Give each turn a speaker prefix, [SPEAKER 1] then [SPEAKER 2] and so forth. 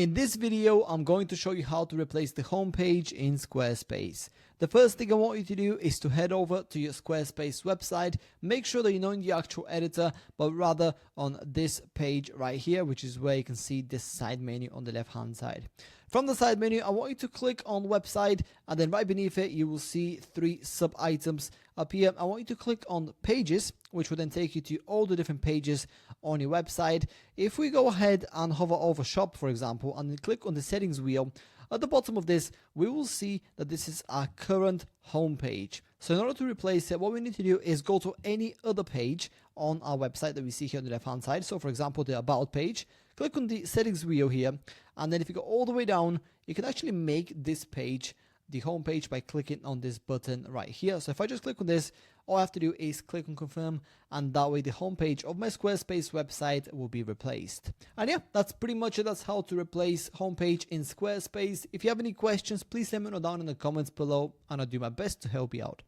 [SPEAKER 1] In this video, I'm going to show you how to replace the homepage in Squarespace. The first thing I want you to do is to head over to your Squarespace website. Make sure that you're not in the actual editor, but rather on this page right here, which is where you can see this side menu on the left hand side. From the side menu, I want you to click on website, and then right beneath it, you will see 3 sub items up here. I want you to click on pages, which will then take you to all the different pages on your website. If we go ahead and hover over shop, for example, and then click on the settings wheel, at the bottom of this, we will see that this is our current home page. So in order to replace it, what we need to do is go to any other page on our website that we see here on the left hand side. So for example, the about page, click on the settings wheel here. And then if you go all the way down, you can actually make this page the home page by clicking on this button right here. So if I just click on this, all I have to do is click on confirm, and that way the home page of my Squarespace website will be replaced. And yeah, that's pretty much it. That's how to replace homepage in Squarespace. If you have any questions, please let me know down in the comments below, and I'll do my best to help you out.